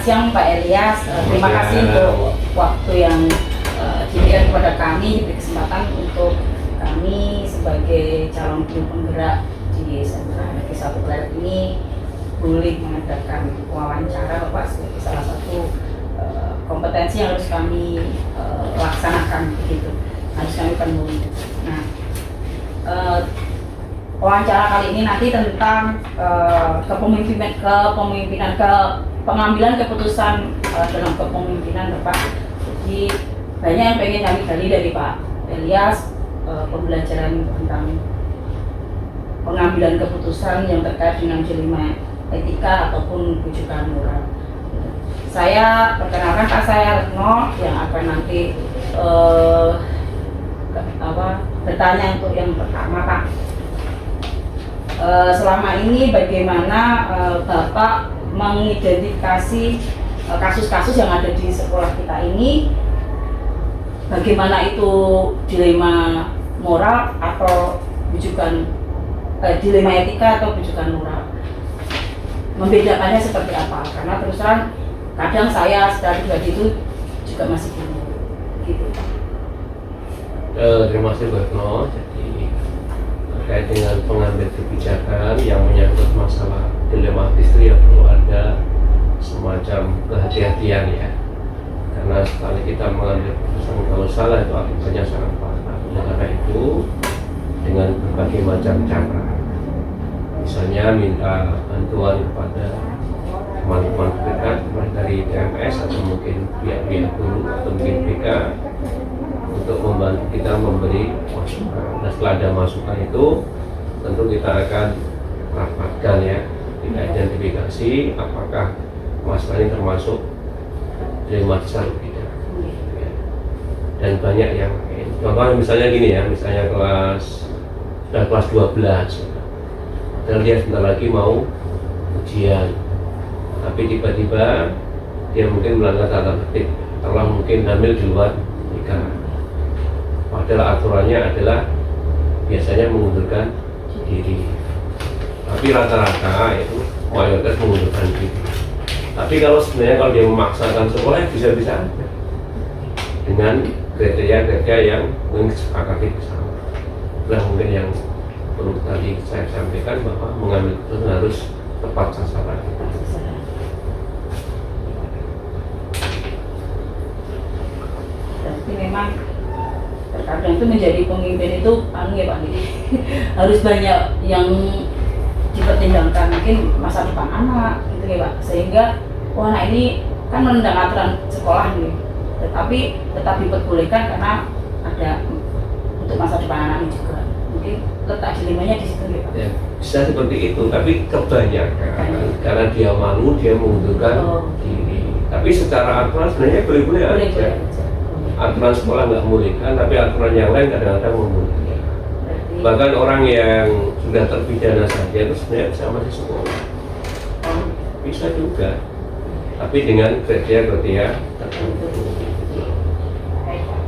siang Pak Elias. Terima kasih untuk waktu yang diberikan kepada kami, diberi kesempatan untuk kami sebagai calon buruh penggerak di sentra Negeri 1 Pleret ini boleh mengadakan wawancara Bapak sebagai salah satu kompetensi yang harus kami laksanakan begitu, harus kami penuhi. Nah, wawancara kali ini nanti tentang pengambilan keputusan dalam kepemimpinan Bapak. Jadi banyak yang pengen kami gali dari Pak Elias, pembelajaran tentang pengambilan keputusan yang terkait dengan dilema etika ataupun rujukan moral. Saya perkenalkan Pak, saya Retno yang akan nanti bertanya untuk yang pertama Pak. Selama ini bagaimana Bapak mengidentifikasi kasus-kasus yang ada di sekolah kita ini, bagaimana itu dilema moral atau rujukan dilema etika atau rujukan moral, membedakannya seperti apa? Karena terus terang kadang saya secara pribadi itu juga masih bingung gitu. Terima kasih Retno. Jadi terkait dengan pengambil kebijakan yang menyangkut masalah dilematis itu ya perlu ada semacam kehati-hatian ya, karena sekali kita mengambil keputusan kalau salah itu akibatnya sangat fatal. Karena itu dengan berbagai macam cara, misalnya minta bantuan kepada teman-teman terdekat dari TMS atau mungkin pihak-pihak guru atau mungkin BK untuk membantu kita memberi masukan. Nah, setelah ada masukan itu tentu kita akan rapatkan ya, kita identifikasi apakah masalah ini termasuk dilematis atau tidak. Dan banyak yang lain. Contohnya misalnya gini ya, misalnya sudah kelas 12 dan dia sebentar lagi mau ujian, tapi tiba-tiba dia mungkin melanggar tata tertib, telah mungkin hamil di luar nikah. Padahal aturannya adalah biasanya mengundurkan diri, tapi rata-rata itu mayoritas mengundurkan diri. Tapi kalau sebenarnya kalau dia memaksakan sekolah bisa-bisa aja dengan kriteria-kriteria yang mungkin disepakati bersama. Nah, mungkin yang perlu tadi saya sampaikan bahwa mengambil keputusan harus tepat sasaran. Berarti memang terkadang itu menjadi pemimpin itu ya Pak, harus banyak yang dipertimbangkan, mungkin masa depan anak gitu ya Pak, sehingga anak ini kan menentang aturan sekolah nih, tetapi tetap diperbolehkan karena ada untuk masa depan anak juga, mungkin letak dilemanya di situ ya Pak. Ya, bisa seperti itu, tapi kebanyakan karena dia malu dia mengundurkan diri. Tapi secara aturan sebenarnya boleh-boleh aja. Aturan sekolah nggak membolehkan, tapi aturan yang lain kadang-kadang membolehkan. Bahkan orang yang sudah terpidana saja itu sebenarnya bisa masih sekolah, bisa juga, tapi dengan kriteria tertentu.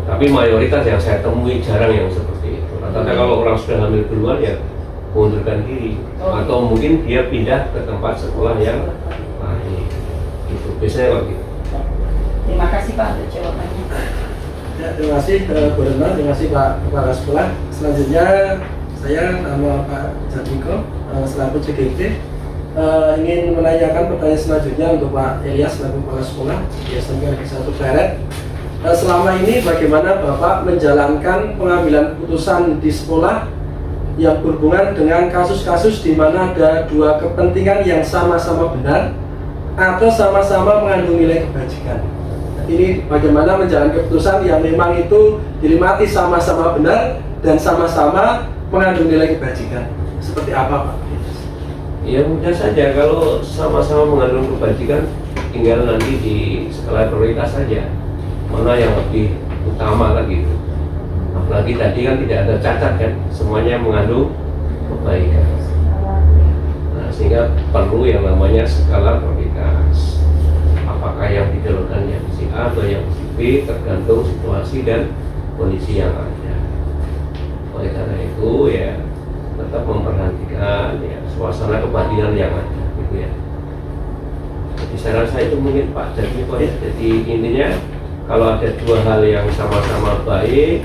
Tapi mayoritas yang saya temui jarang yang seperti itu. Rata-rata kalau orang sudah hamil duluan ya mengundurkan diri, atau mungkin dia pindah ke tempat sekolah yang lain. Itu biasanya kalau gitu. Terima kasih Pak untuk jawabannya. Ya, terima kasih Bu Retno, terima kasih Pak Kepala Sekolah. Selanjutnya saya nama Pak Jatmiko selaku CGT ingin menanyakan pertanyaan selanjutnya untuk Pak Elias selaku Kepala Sekolah di SMK Negeri 1 Pleret. Selama ini bagaimana Bapak menjalankan pengambilan keputusan di sekolah yang berhubungan dengan kasus-kasus di mana ada dua kepentingan yang sama-sama benar atau sama-sama mengandung nilai kebajikan? Ini bagaimana menjalankan keputusan yang memang itu dinikmati sama-sama benar dan sama-sama mengandung nilai kebajikan. Seperti apa Pak? Ya mudah saja, kalau sama-sama mengandung kebajikan tinggal nanti di skala prioritas saja mana yang lebih utama kan gitu. Apalagi tadi kan tidak ada cacat kan, semuanya mengandung kebaikan. Nah, sehingga perlu yang namanya skala prioritas. Apakah yang dijalankan yang si A atau yang si B tergantung situasi dan kondisi yang ada. Oleh karena itu ya tetap memperhatikan ya suasana kebatinan yang ada gitu ya. Jadi Saya rasa itu mungkin Pak Jatmiko ya. Jadi intinya kalau ada dua hal yang sama-sama baik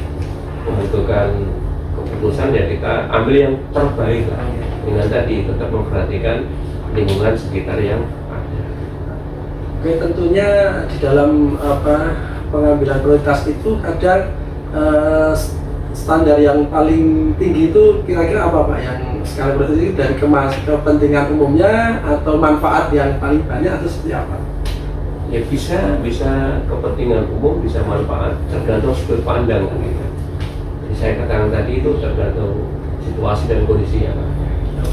menentukan keputusan, ya kita ambil yang terbaik lah, dengan tadi tetap memperhatikan lingkungan sekitar yang ada. Oke, tentunya di dalam pengambilan prioritas itu ada standar yang paling tinggi itu kira-kira apa Pak, yang skala prioritas itu dari kepentingan umumnya atau manfaat yang paling banyak atau seperti apa? Ya bisa kepentingan umum, bisa manfaat, tergantung sudut pandang kan gitu. Jadi saya katakan tadi itu tergantung situasi dan kondisi yang ada.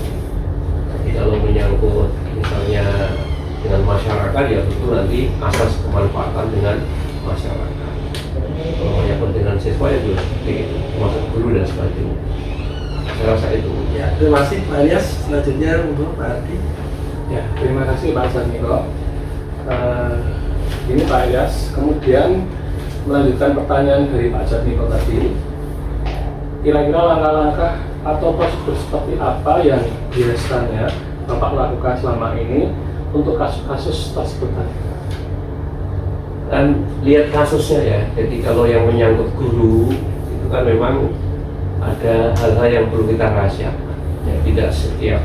Jadi kalau menyangkut misalnya dengan masyarakat, ya tentu nanti asas kemanfaatan dengan masyarakat. Kalau yang kepentingan siswa ya juga seperti itu, termasuk guru dan sebagainya. Saya rasa itu. Ya, terima kasih Pak Elias. Selanjutnya untuk Pak Ardi. Ya, terima kasih Pak Jatmiko. Ini Pak Elias, kemudian melanjutkan pertanyaan dari Pak Jatmiko tadi, kira-kira langkah-langkah atau prosedur seperti apa yang biasanya Bapak lakukan selama ini untuk kasus-kasus tersebut tadi? Dan lihat kasusnya ya. Jadi kalau yang menyangkut guru itu kan memang ada hal-hal yang perlu kita rahasiakan. Ya, tidak setiap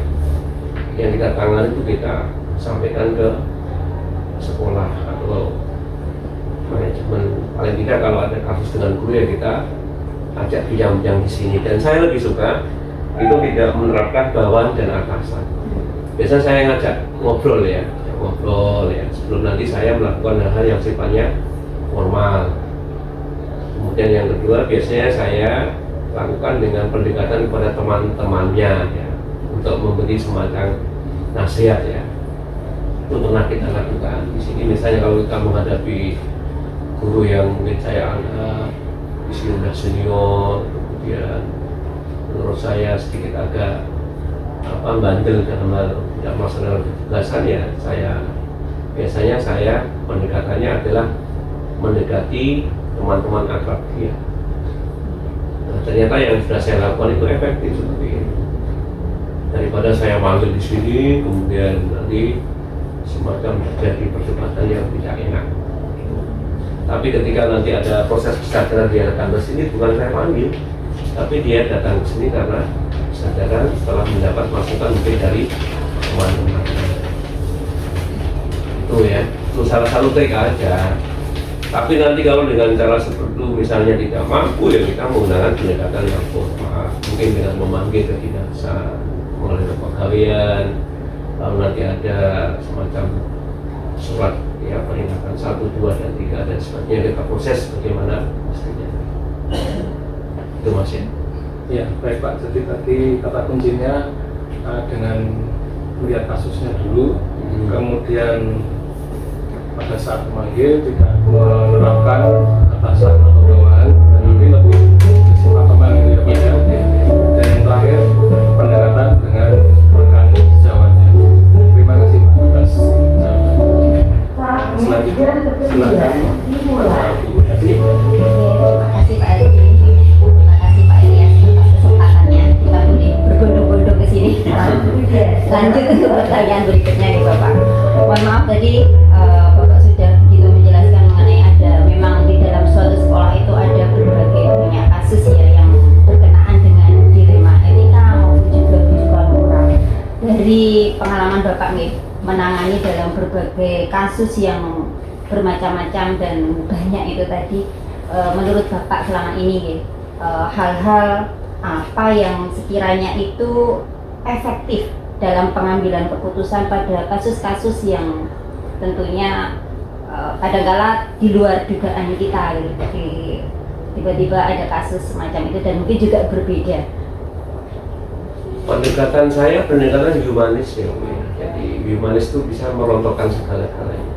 yang kita tangani itu kita sampaikan ke sekolah atau manajemen. Paling tidak kalau ada kasus dengan guru ya kita ajak bincang-bincang di sini. Dan saya lebih suka itu tidak menerapkan bawahan dan atasan. Biasanya saya ngajak ngobrol ya sebelum nanti saya melakukan hal-hal yang sifatnya formal. Kemudian yang kedua biasanya saya lakukan dengan pendekatan kepada teman-temannya ya, untuk memberi semacam nasihat ya. Itu pernah kita lakukan di sini. Misalnya kalau kita menghadapi guru yang mungkin saya anggap di sini sudah senior, kemudian menurut saya sedikit agak bandel dalam hal tidak melaksanakan tugasan, ya biasanya saya pendekatannya adalah mendekati teman-teman akrab dia. Nah, ternyata yang sudah saya lakukan itu efektif seperti ini. Daripada saya manggil di sini kemudian nanti semacam terjadi perdebatan yang tidak enak. Tapi ketika nanti ada proses kesadaran dia datang ke sini, bukan saya panggil, tapi dia datang ke sini karena kesadaran setelah mendapat masukan mungkin dari teman-teman. Itu ya, itu salah satu trik aja. Tapi nanti kalau dengan cara seperti itu misalnya tidak mampu, ya kita menggunakan pendekatan yang formal, mungkin dengan memanggil ke kedinasan, melalui kepegawaian, lalu nanti ada semacam surat ya peringatan 1, 2, dan 3 dan sebagainya, kita proses bagaimana mestinya. Itu Mas ya. Ya, baik Pak. Jadi tadi kata kuncinya dengan melihat kasusnya dulu, kemudian pada saat memanggil tidak menerapkan atasan atau bawahan, dan nanti lebih bersifat teman gitu ya Pak ya. Dan yang terakhir pendekatan dengan rekan sejawatnya. Terima kasih Pak atas jawabannya. Selanjutnya silakan Bu Hadi. Terima kasih Pak Edi. Terima kasih Pak Elias atas kesempatannya. Kita boleh berbondong-bondong ke sini. Lanjut ke pertanyaan berikutnya nih Bapak. Mohon maaf tadi Bapak sudah begitu menjelaskan mengenai ada memang di dalam suatu sekolah itu ada berbagai banyak kasus ya yang berkenaan dengan dilema etika maupun juga kehidupan moral. Dari pengalaman Bapak nih menangani dalam berbagai kasus yang bermacam-macam dan banyak itu tadi, menurut Bapak selama ini hal-hal apa yang sekiranya itu efektif dalam pengambilan keputusan pada kasus-kasus yang tentunya kadang-kala di luar dugaan kita gitu. Tiba-tiba ada kasus semacam itu dan mungkin juga berbeda. Pendekatan saya pendekatan humanis ya. Jadi humanis itu bisa merontokkan segala-galanya.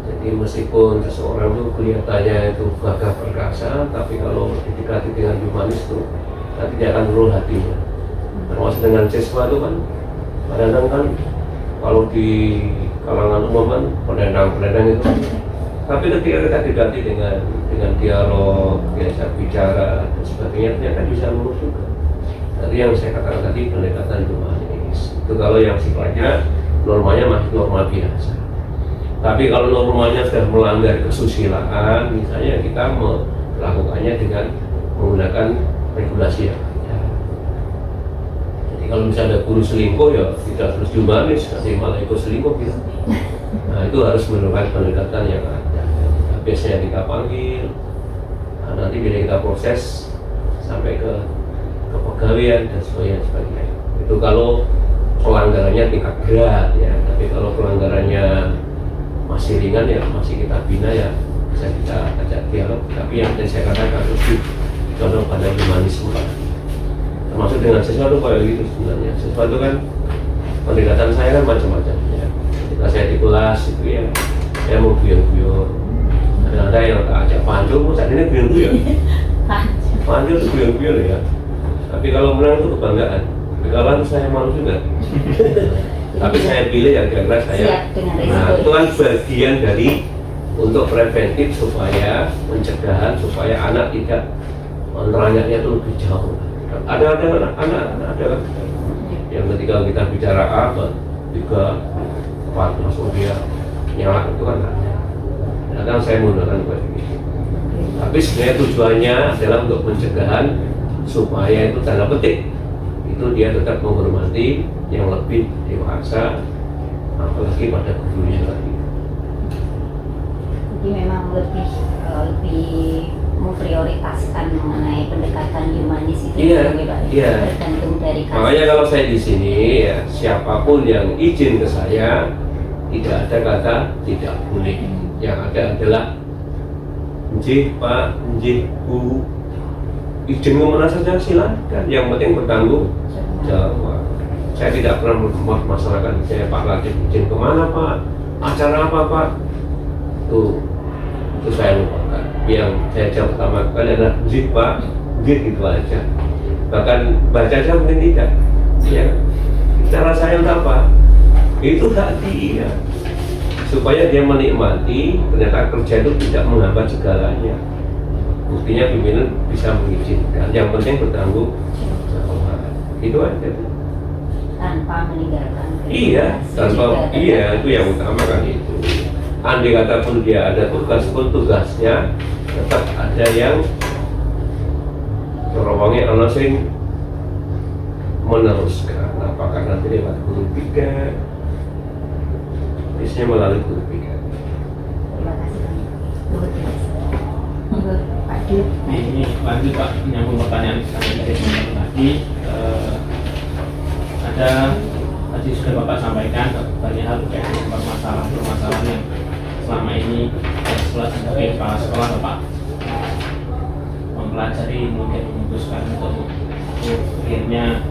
Jadi meskipun seseorang itu kelihatannya itu gagah perkasa, tapi kalau didekati dengan humanis itu nanti dia akan luluh hatinya. Termasuk dengan siswa itu kan kadang-kadang kan kalau di kalangan umum kan penendang itu. Tapi ketika kita didekati dengan dialog, diajak bicara dan sebagainya, ternyata bisa lulus juga. Tadi yang saya katakan tadi pendekatan humanis itu kalau yang sifatnya normanya masih norma biasa. Tapi kalau normalnya sudah melanggar kesusilaan, misalnya kita melakukannya dengan menggunakan regulasi yang ada. Jadi kalau misalnya ada guru selingkuh ya tidak terus dihumanis, nanti malah ikut selingkuh gitu. Nah itu harus menemukan pendekatan yang ada. Nah, biasanya kita panggil, nah, nanti bila kita proses sampai ke kepegawaian dan sebagainya. Itu kalau pelanggarannya tingkat berat ya, tapi kalau pelanggarannya masih ringan ya masih kita bina ya, bisa kita ajak dialog. Tapi yang tadi saya katakan harus condong pada humanisme, termasuk dengan sesuatu kayak gitu. Sebenarnya sesuatu kan pendekatan saya kan macam-macam ya. Ketika saya di kelas itu ya saya mau guyon-guyon, ada yang tak ajak pancul, saat ini guyon-guyon pancul itu guyon-guyon ya. Tapi kalau menang itu kebanggaan, kekalahan saya malu juga. Tapi saya pilih yang kira-kira saya. Nah, itu kan bagian dari untuk preventif supaya pencegahan supaya anak tidak meneranyaknya itu lebih jauh. Ada anak yang ketika kita bicara apa 3, 4 langsung dia nyala itu kan ada. Nah, kan saya menggunakan begini. Tapi sebenarnya tujuannya adalah untuk pencegahan supaya itu tanda petik itu dia tetap menghormati yang lebih dewasa, apalagi pada gurunya lagi. Jadi memang lebih memprioritaskan mengenai pendekatan humanis itu. Iya, iya. Tergantung dari kasus. Makanya kalau saya di sini ya siapapun yang izin ke saya tidak ada kata tidak boleh. Yang ada adalah njih Pak, njih Bu, izin kemana saja silakan. Yang penting bertanggung jawab. Saya tidak pernah mempermasalahkan saya Pak Latif izin kemana Pak, acara apa Pak, itu saya lupakan. Yang saya jawab pertama kali adalah njih Pak, njih gitu aja. Bahkan baca aja mungkin tidak. Ya, cara saya untuk apa? Itu hak dia. Supaya dia menikmati, ternyata kerja itu tidak menghambat segalanya. Buktinya pimpinan bisa mengizinkan, yang penting bertanggung jawab. Itu aja. Tanpa meninggalkan. Iya, tanpa iya itu yang utama kan itu. Andai kata pun dia ada tugas pun tugasnya tetap ada yang terowongi ana sing meneruskan. Apakah nanti lewat guru 3, biasanya melalui guru 3. Terima kasih Pak Dik. Ini lanjut Pak, menyambung pertanyaan tadi. Ada tadi sudah Bapak sampaikan banyak hal terkait dengan permasalahan yang selama ini sebagai kepala sekolah Bapak mempelajari, mungkin memutuskan untuk akhirnya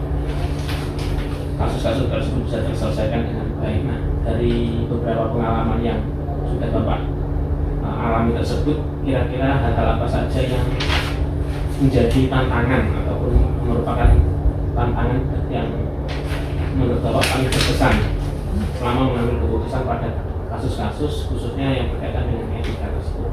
kasus-kasus tersebut bisa terselesaikan dengan baik. Nah, dari beberapa pengalaman yang sudah Bapak alami tersebut, kira-kira hal-hal apa saja yang menjadi tantangan ataupun merupakan tantangan yang menurut Bapak paling berkesan selama mengambil keputusan pada kasus-kasus khususnya yang berkaitan dengan etika tersebut?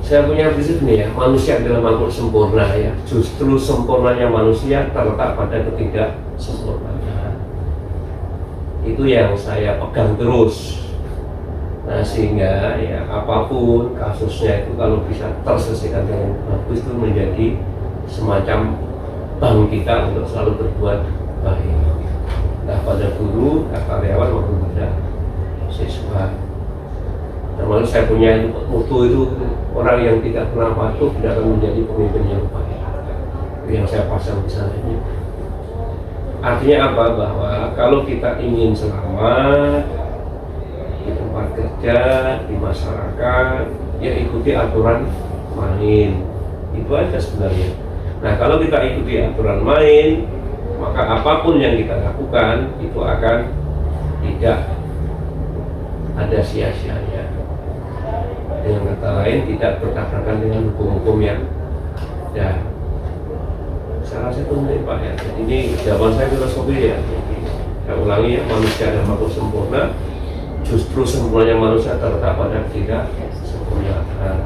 Saya punya prinsip nih ya, manusia adalah makhluk sempurna ya. Justru sempurnanya manusia terletak pada ketidaksempurnaan. Itu yang saya pegang terus. Nah sehingga ya apapun kasusnya itu kalau bisa terselesaikan dengan bagus itu menjadi semacam bank kita untuk selalu berbuat baik. Entah pada guru, karyawan maupun pada siswa. Termasuk saya punya mutu itu orang yang tidak pernah patuh tidak akan menjadi pemimpin yang baik. Itu yang saya pasang di sana ini. Artinya apa? Bahwa kalau kita ingin selamat di tempat kerja, di masyarakat, ya ikuti aturan main. Itu aja sebenarnya. Nah kalau kita ikuti aturan main, maka apapun yang kita lakukan itu akan tidak ada sia-sianya. Dengan kata lain tidak bertabrakan dengan hukum-hukum yang ada. Saya rasa itu penting Pak ya. Jadi ini jawaban saya filosofi ya. Saya ulangi ya, manusia adalah makhluk sempurna. Justru sempurnanya manusia terletak pada tidak sempurnaan.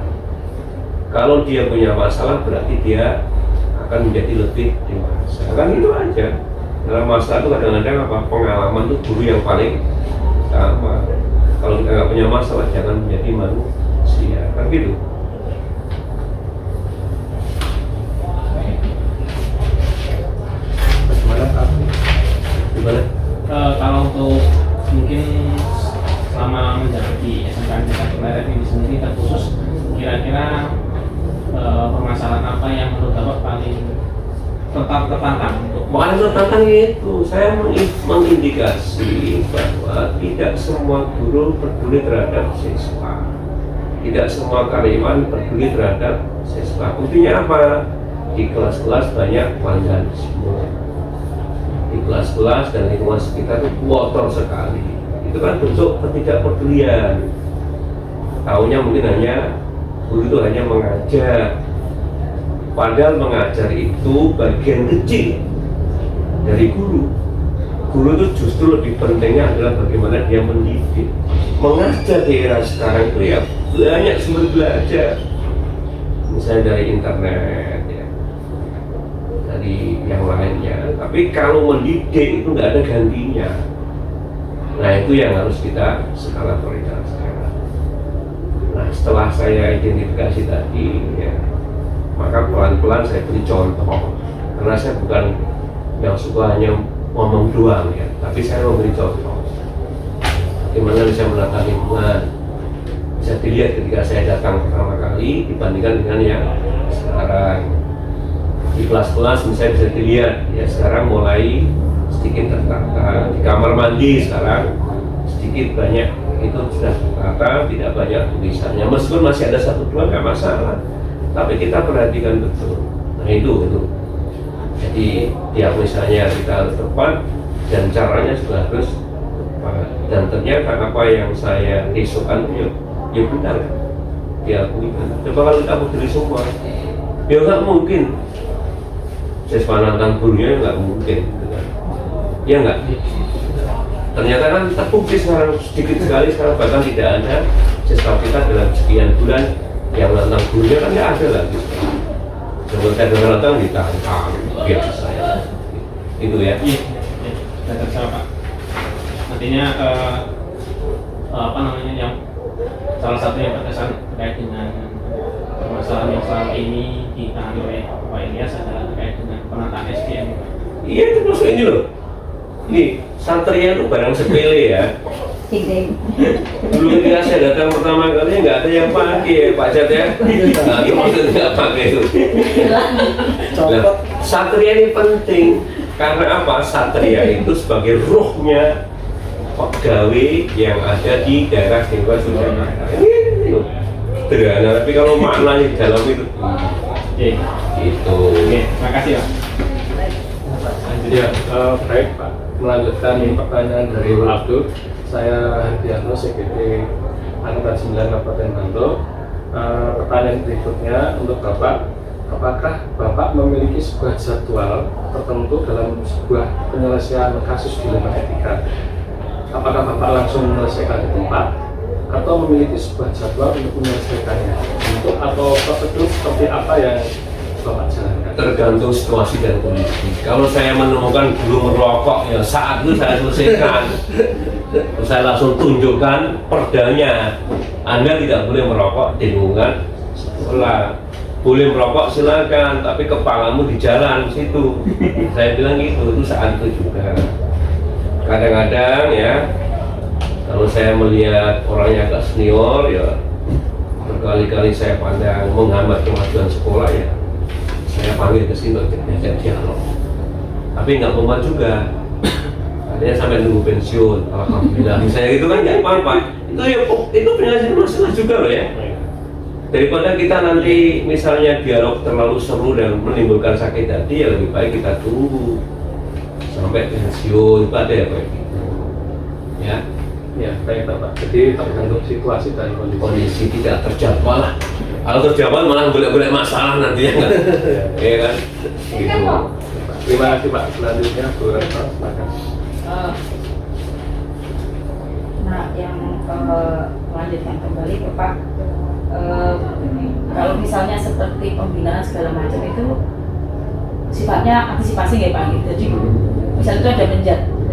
Kalau dia punya masalah berarti dia akan menjadi lebih dewasa. Kan itu aja. Dalam masalah itu kadang-kadang apa? Pengalaman itu guru yang paling utama. Kalau kita nggak punya masalah, jangan menjadi manusia, kan gitu. Bagaimana Pak? Gimana? Kalau untuk mungkin selama menjalani SMK Negeri Pleret ini sendiri terkhusus, kira-kira permasalahan apa yang menurut Bapak paling tertantang untuk Paling tertantang itu saya mengindikasi bahwa tidak semua guru peduli terhadap siswa, tidak semua karyawan peduli terhadap siswa. Buktinya apa? Di kelas-kelas banyak vandalisme, di kelas-kelas dan lingkungan sekitar itu kotor sekali. Itu kan bentuk ketidakpedulian. Taunya mungkin hanya guru itu hanya mengajar, padahal mengajar itu bagian kecil dari guru. Guru itu justru lebih pentingnya adalah bagaimana dia mendidik. Mengajar di era sekarang itu ya banyak sumber belajar, misalnya dari internet ya, dari yang lainnya. Tapi kalau mendidik itu nggak ada gantinya. Nah itu yang harus kita skala prioritaskan. Nah setelah saya identifikasi tadi ya, maka pelan-pelan saya beri contoh, karena saya bukan yang suka hanya ngomong doang ya, tapi saya memberi contoh bagaimana bisa menata lingkungan. Bisa dilihat ketika saya datang pertama kali dibandingkan dengan yang sekarang. Di kelas-kelas misalnya bisa dilihat ya, sekarang mulai sedikit tertata. Di kamar mandi sekarang sedikit banyak itu sudah tertata, tidak banyak tulisannya, meskipun masih ada satu dua nggak masalah, tapi kita perhatikan betul. Nah itu. Jadi tiap misalnya kita harus tepat dan caranya juga harus tepat. Dan ternyata apa yang saya risaukan itu ya benar kan? Diakui kan? Coba kalau kita berdiri semua, ya nggak mungkin. Siswa nantang gurunya nggak mungkin, gitu kan? Ya nggak. Ternyata kan terbukti sekarang sedikit sekali sekarang, bahkan tidak ada siswa kita dalam sekian bulan yang nantang gurunya kan nggak ada lagi. Kalau saya dengar nantang ditantang biasa ya. Itu ya. Iya, sudah terjawab Pak. Artinya apa namanya yang salah satu yang berkesan terkait dengan permasalahan yang selama ini ditangani oleh Pak Ilyas adalah terkait dengan penataan SDM. Iya itu maksud ini loh. Ini satria itu barang sepele ya. Dulu ketika saya datang pertama kali nggak ada yang pakai Pak Jat ya. Nah itu maksudnya nggak pakai itu. Nah, satria ini penting karena apa? Satria itu sebagai ruhnya pegawai yang ada di daerah Dengkuan Surakarta. Ini sederhana, tapi kalau maknanya di dalam itu itu. Oke, terima kasih Pak. Ya, baik Pak. Melanjutkan pertanyaan dari Pak Abdul. Saya Hardiano, CPT Angkatan 9 Kabupaten Bantul. Pertanyaan berikutnya untuk Bapak, apakah Bapak memiliki sebuah jadwal tertentu dalam sebuah penyelesaian kasus dilema etika? Apakah Bapak langsung menyelesaikan di tempat atau memiliki sebuah jadwal untuk menyelesaikannya? Untuk atau prosedur seperti apa yang Bapak jalankan? Tergantung situasi dan kondisi. Kalau saya menemukan guru merokok, ya saat itu saya selesaikan. Saya langsung tunjukkan perdanya. Anda tidak boleh merokok di lingkungan sekolah. Boleh merokok silakan, tapi kepalamu di jalan situ. Saya bilang gitu, itu saat itu juga. Kadang-kadang ya, kalau saya melihat orangnya agak senior ya, berkali-kali saya pandang menghambat kemajuan sekolah ya, saya panggil ke sini untuk diajak dialog. Tapi nggak membuat juga. Adanya sampai nunggu pensiun, alhamdulillah. Misalnya itu kan nggak apa-apa. Itu penyelesaian masalah juga loh ya. Daripada kita nanti misalnya dialog terlalu seru dan menimbulkan sakit hati, ya lebih baik kita tunggu sampai pensiun. Itu ada ya kayak gitu. Ya. Ya, baik Bapak. Jadi tergantung situasi dan Kondisi tidak terjadwal lah. Kalau terjadwal malah boleh-boleh masalah nantinya kan. Iya kan? Gitu. Terima kasih Pak. Selanjutnya Bu Retno, silakan. Nah, yang melanjutkan kembali ke Pak, kalau misalnya seperti pembinaan segala macam itu sifatnya antisipasi nggak Pak? Jadi misalnya itu ada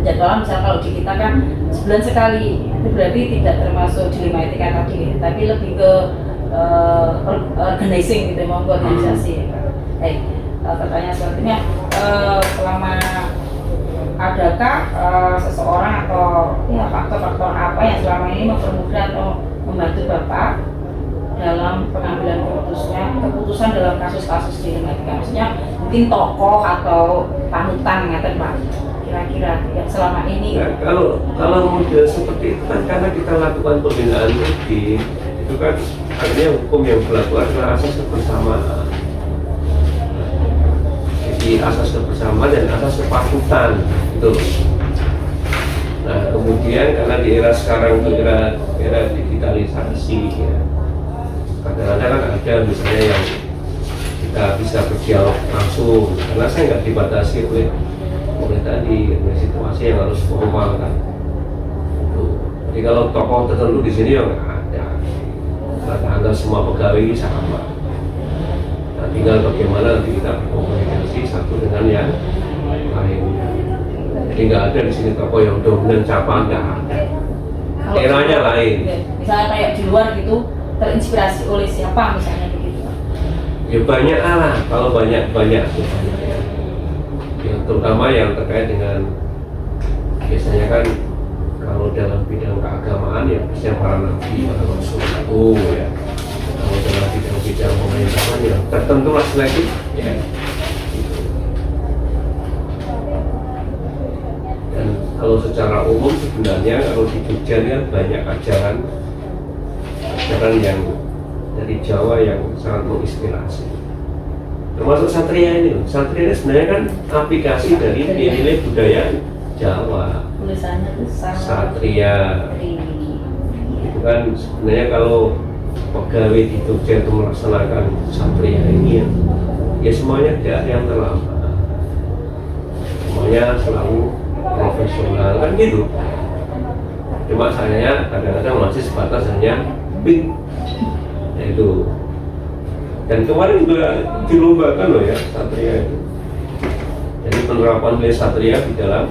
penjadwalan misalnya kalau di kita kan sebulan sekali, itu berarti tidak termasuk dilema etika tadi, tapi lebih ke organizing gitu, mau organisasi. Pertanyaan selanjutnya, selama adakah seseorang atau ya faktor-faktor apa yang selama ini mempermudah atau membantu Bapak dalam pengambilan keputusan dalam kasus-kasus dilema etika? Maksudnya mungkin tokoh atau panutan nggak Pak? Kira-kira yang selama ini. Nah, kalau model seperti itu kan karena kita lakukan pembinaan rutin, itu kan artinya hukum yang berlaku adalah asas kebersamaan. Jadi asas kebersamaan dan asas kepatutan itu. Nah kemudian karena di era sekarang itu era digitalisasi ya, kadang-kadang kan ada misalnya yang kita bisa berdialog langsung karena saya nggak dibatasi oleh tadi situasi yang harus formal kan. Jadi kalau tokoh tertentu di sini ya nggak ada, rata-rata semua pegawai ini sama. Nah, tinggal bagaimana nanti kita berkomunikasi satu dengan yang lain. Jadi nggak ada di sini tokoh yang dominan siapa, nggak ada. Eranya lain. Misalnya kayak di luar gitu terinspirasi oleh siapa misalnya begitu? Ya banyak lah, kalau banyak ya. Yang terutama yang terkait dengan biasanya kan kalau dalam bidang keagamaan ya biasanya para nabi, para rasul itu ya. Kalau dalam bidang pemerintahan yang tertentu lah lagi ya gitu. Dan kalau secara umum sebenarnya kalau di Jogja kan banyak ajaran yang dari Jawa yang sangat menginspirasi, termasuk Satria ini. Satria ini sebenarnya kan aplikasi dari nilai budaya Jawa. Tulisannya itu Satria itu kan sebenarnya kalau pegawai di Jogja itu melaksanakan Satria ini ya semuanya tidak ada yang terlambat, semuanya selalu profesional kan gitu. Cuma saya kadang-kadang masih sebatas hanya ping itu. Dan kemarin juga dilombakan loh ya Satria itu. Jadi penerapan nilai Satria di dalam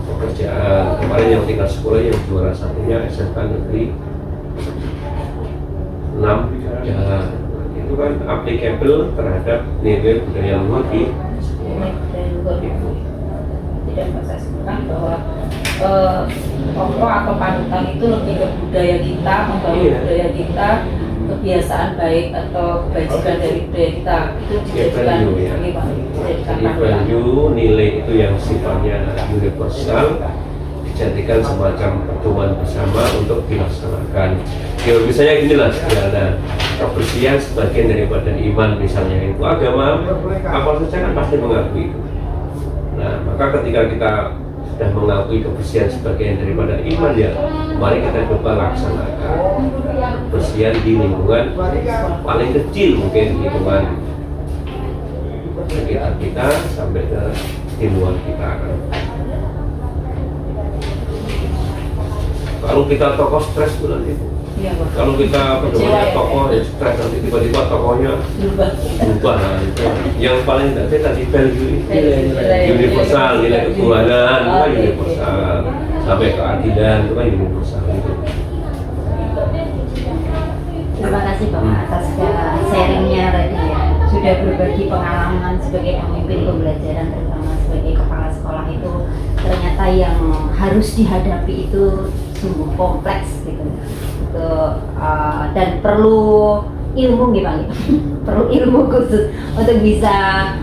pekerjaan. Kemarin yang tingkat sekolah yang juara satunya SMK Negeri 6 ya, itu kan applicable terhadap nilai budaya luhur di sekolah. Tidak saya sebutkan bahwa tokoh atau panutan itu lebih ke budaya kita, membawa budaya kita, kebiasaan baik atau kebajikan dari budaya kita itu dijadikan value, nilai itu yang sifatnya universal dijadikan semacam pedoman bersama untuk dilaksanakan. Ya misalnya ginilah sederhana, kebersihan sebagian daripada iman misalnya, itu agama apa saja kan pasti mengakui itu. Nah maka ketika kita sudah mengakui kebersihan sebagian daripada iman ya, mari kita coba laksanakan kebersihan di lingkungan paling kecil mungkin, lingkungan sekitar kita sampai ke di luar kita kan. Kalau kita tokoh stres bulan itu, kalau kita bagaimana tokoh stres nanti tiba-tiba tokohnya berubah, nah itu yang paling tidak saya tadi value universal, nilai ketuhanan itu kan universal, sampai keadilan itu kan universal itu. Terima kasih Bapak atas sharingnya tadi ya, sudah berbagi pengalaman sebagai pemimpin pembelajaran, terutama sebagai kepala sekolah itu ternyata yang harus dihadapi itu sungguh kompleks gitu, dan perlu ilmu gimana perlu ilmu khusus untuk bisa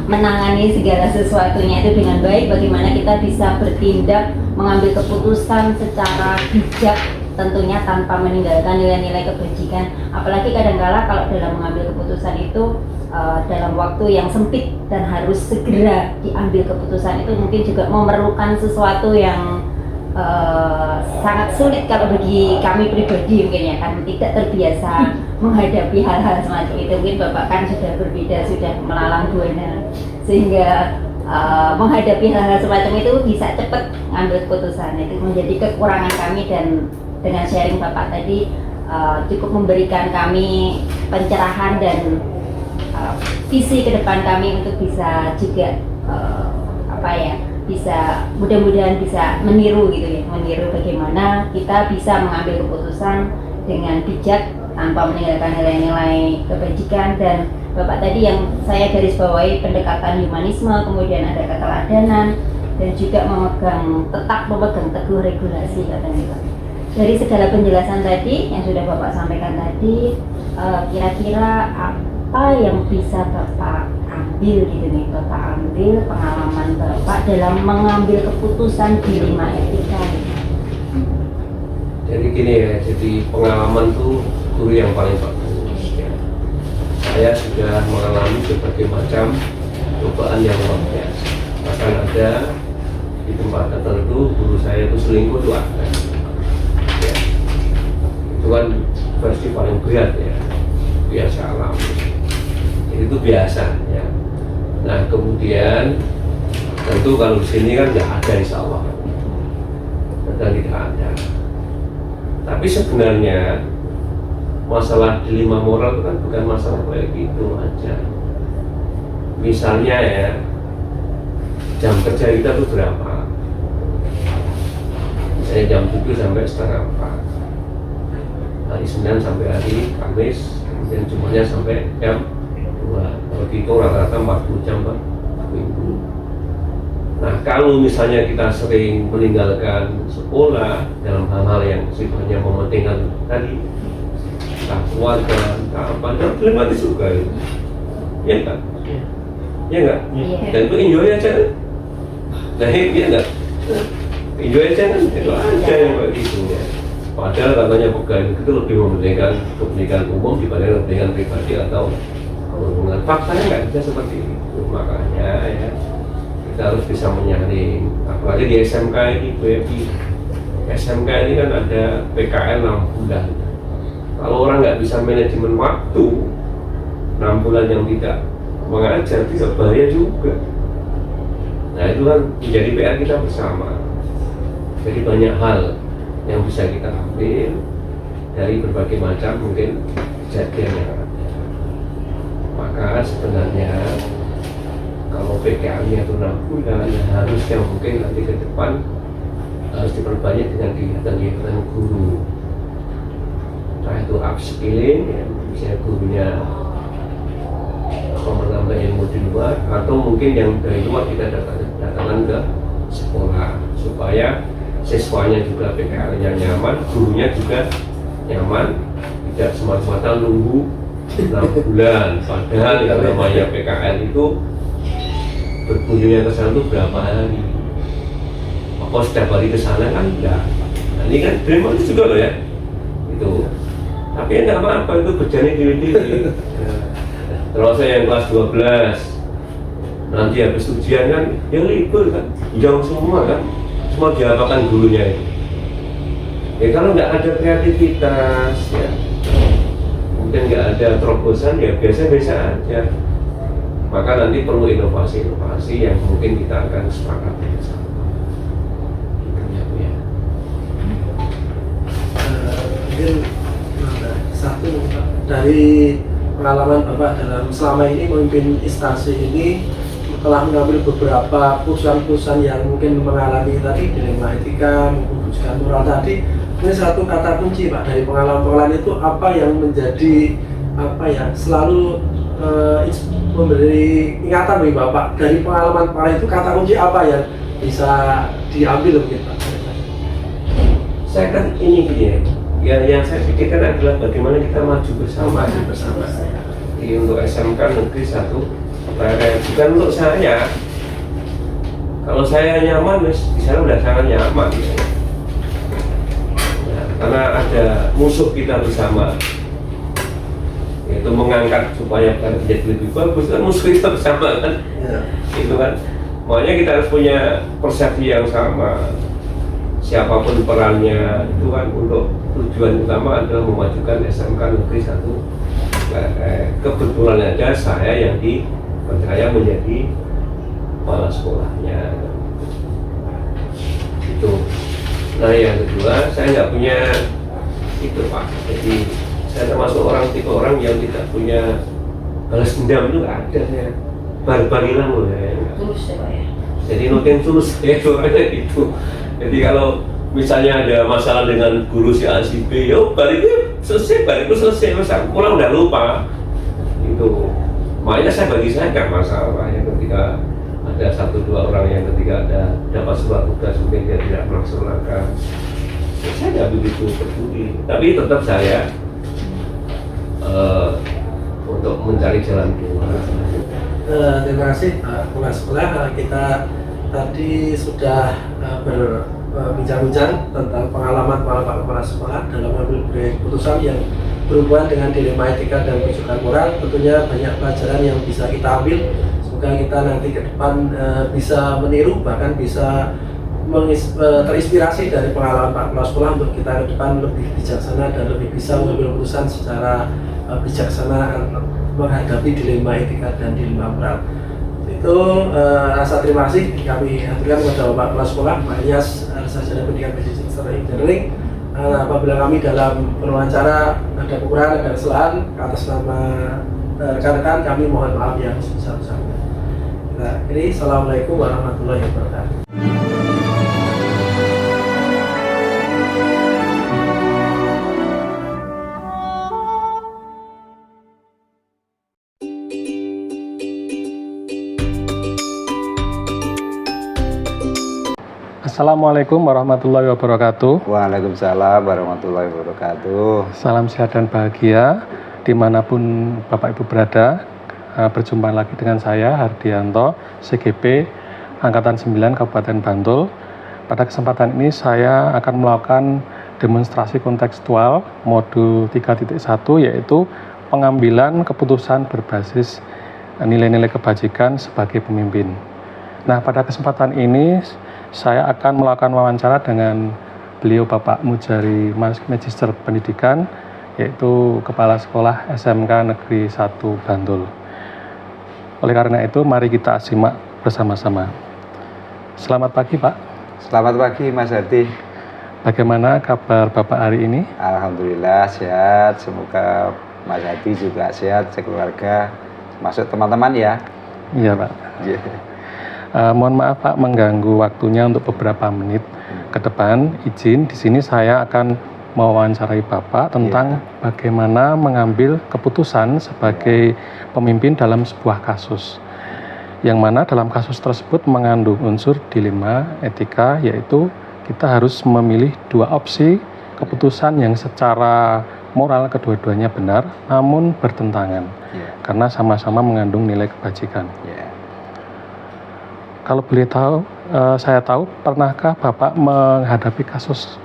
menangani segala sesuatunya itu dengan baik. Bagaimana kita bisa bertindak, mengambil keputusan secara bijak, tentunya tanpa meninggalkan nilai-nilai kebajikan. Apalagi kadang-kala kalau dalam mengambil keputusan itu dalam waktu yang sempit dan harus segera diambil keputusan itu mungkin juga memerlukan sesuatu yang sangat sulit kalau bagi kami pribadi mungkin ya, kan tidak terbiasa menghadapi hal-hal semacam itu. Mungkin Bapak kan sudah berbeda, sudah melalang buana, sehingga menghadapi hal-hal semacam itu bisa cepat mengambil keputusan. Itu menjadi kekurangan kami, dan dengan sharing Bapak tadi cukup memberikan kami pencerahan dan visi ke depan kami untuk bisa juga bisa mudah-mudahan bisa meniru gitu ya, meniru bagaimana kita bisa mengambil keputusan dengan bijak tanpa meninggalkan nilai-nilai kebajikan. Dan Bapak tadi yang saya garis bawahi pendekatan humanisme, kemudian ada keteladanan, dan juga tetap memegang teguh regulasi katanya Pak. Dari segala penjelasan tadi yang sudah Bapak sampaikan tadi, kira-kira apa yang bisa Bapak ambil gitu nih, Bapak ambil pengalaman Bapak dalam mengambil keputusan dilema etika? Jadi gini ya, jadi pengalaman tuh guru yang paling bagus ya. Saya sudah mengalami berbagai macam cobaan yang luar biasa. Bahkan ada di tempat tertentu guru saya itu selingkuh tuh ada ya. Itu kan versi paling berat ya, biasa alami. Jadi itu biasa ya. Nah kemudian tentu kalau di sini kan nggak ada, insya Allah dan tidak ada. Tapi sebenarnya masalah dilema moral itu kan bukan masalah kayak gitu aja. Misalnya ya, jam kerja kita itu berapa? Misalnya jam 7 sampai setengah 4, hari Senin sampai hari Kamis, kemudian Jumatnya sampai jam 2. Kalau gitu rata-rata 40 jam per minggu. Nah kalau misalnya kita sering meninggalkan sekolah dalam hal-hal yang sifatnya mementingkan tadi, entah keluarga, entah apa, dan dilematis juga itu, ya enggak? Ya enggak? Dan itu enjoy aja kan? Nah ya enggak? Enjoy aja kan? Itu aja yang kayak gitu ya. Padahal katanya pegawai itu lebih mementingkan kepentingan umum dibanding kepentingan pribadi atau hubungan. Faktanya nggak bisa seperti itu, makanya ya kita harus bisa menyaring. Apalagi di SMK ini, SMK ini kan ada PKL 6 bulan. Kalau orang nggak bisa manajemen waktu 6 bulan yang tidak mengajar, bisa bahaya juga. Nah itu kan menjadi PR kita bersama. Jadi banyak hal yang bisa kita ambil dari berbagai macam mungkin kejadian yang ada. Maka sebenarnya kalau PKL-nya itu 6 bulan, ya harusnya mungkin nanti ke depan harus diperbanyak dengan kegiatan-kegiatan guru. Nah itu upskilling, ya, misalnya gurunya menambah ilmu di luar, atau mungkin yang dari luar kita datangkan ke sekolah supaya siswanya juga PKL-nya nyaman, gurunya juga nyaman, tidak semata-mata nunggu 6 bulan. Padahal yang namanya PKL itu berkunjungnya ke sana itu berapa hari? Apa setiap hari ke sana kan enggak? Nah, ini kan drama itu juga loh ya, itu. Tapi ya nggak apa-apa, itu berjalan diri-diri. Terus saya yang kelas 12 nanti habis ujian kan, ya libur kan, jauh semua kan, semua diapakan gurunya itu. Ya kalau nggak ada kreativitas ya, mungkin nggak ada terobosan ya biasa-biasa aja. Maka nanti perlu inovasi-inovasi yang mungkin kita akan sepakat bersama. Mungkin satu dari pengalaman Bapak dalam selama ini memimpin instansi ini, telah mengambil beberapa putusan-putusan yang mungkin mengalami tadi dilema etika, membutuhkan moral tadi. Ini satu kata kunci Pak dari pengalaman-pengalaman itu, apa yang menjadi apa ya selalu memberi ingatan bagi Bapak dari pengalaman itu, kata kunci apa yang bisa diambil mungkin Pak? Saya kan ini ya, yang saya pikirkan adalah bagaimana kita maju bersama. Jadi untuk SMK Negeri 1 bukan untuk saya. Kalau saya nyaman, di sana udah sangat nyaman. Ya, karena ada musuh kita bersama, yaitu mengangkat supaya menjadi lebih bagus, kan musuh kita bersama kan. Ya. Itu kan, makanya kita harus punya persepsi yang sama. Siapapun perannya itu kan untuk tujuan utama adalah memajukan SMK Negeri 1. Kebetulan aja saya yang dipercaya menjadi kepala sekolahnya. Itu. Nah yang kedua, saya nggak punya itu Pak. Jadi saya termasuk tipe orang yang tidak punya balas dendam, itu nggak ada saya. Barbar hilang loh ya. Tulus ya Pak ya. Jadi nothing tulus orangnya gitu. Jadi kalau misalnya ada masalah dengan guru si A si B, yo balik selesai, terus aku kurang udah lupa itu. Makanya bagi saya nggak masalah ya ketika ada 1-2 orang yang ketika ada dapat sebuah tugas mungkin dia tidak melaksanakan, saya nggak begitu peduli. Tapi tetap saya untuk mencari jalan keluar. Terima kasih Pak Kepala Sekolah. Kita tadi sudah berbincang-bincang tentang pengalaman Pak Kepala Sekolah dalam mengambil keputusan yang berhubungan dengan dilema etika dan kebijakan moral. Tentunya banyak pelajaran yang bisa kita ambil. Semoga kita nanti ke depan bisa meniru, bahkan bisa terinspirasi dari pengalaman Pak Kepala Sekolah untuk kita ke depan lebih bijaksana dan lebih bisa mengambil keputusan secara bijaksana menghadapi dilema etika dan dilema moral. Itu rasa terima kasih kami aturkan kepada Bapak Kepala Sekolah, Pak Ilyas, Sarjana Pendidikan Pendidik serta Engineering. Apabila kami dalam berwawancara ada kekurangan, ada kesalahan, atas nama rekan-rekan kami mohon maaf yang sebesar-besarnya. Kita akhiri, Assalamualaikum warahmatullahi wabarakatuh. Assalamualaikum warahmatullahi wabarakatuh. Waalaikumsalam warahmatullahi wabarakatuh. Salam sehat dan bahagia dimanapun Bapak Ibu berada. Berjumpa lagi dengan saya Hardianto, CGP Angkatan 9 Kabupaten Bantul. Pada kesempatan ini saya akan melakukan demonstrasi kontekstual modul 3.1, yaitu pengambilan keputusan berbasis nilai-nilai kebajikan sebagai pemimpin. Nah, pada kesempatan ini saya akan melakukan wawancara dengan beliau Bapak Mujari Magister Pendidikan, yaitu Kepala Sekolah SMK Negeri 1 Bantul. Oleh karena itu, mari kita simak bersama-sama. Selamat pagi, Pak. Selamat pagi, Mas Hadi. Bagaimana kabar Bapak hari ini? Alhamdulillah sehat. Semoga Mas Hadi juga sehat, sekeluarga, masuk teman-teman ya. Iya, Pak. Yeah. Mohon maaf Pak mengganggu waktunya untuk beberapa menit ke depan. Izin di sini saya akan mewawancarai Bapak tentang bagaimana mengambil keputusan sebagai pemimpin dalam sebuah kasus. Yang mana dalam kasus tersebut mengandung unsur dilema etika, yaitu kita harus memilih dua opsi keputusan yang secara moral kedua-duanya benar namun bertentangan. Karena sama-sama mengandung nilai kebajikan. Kalau boleh tahu, saya tahu, pernahkah Bapak menghadapi kasus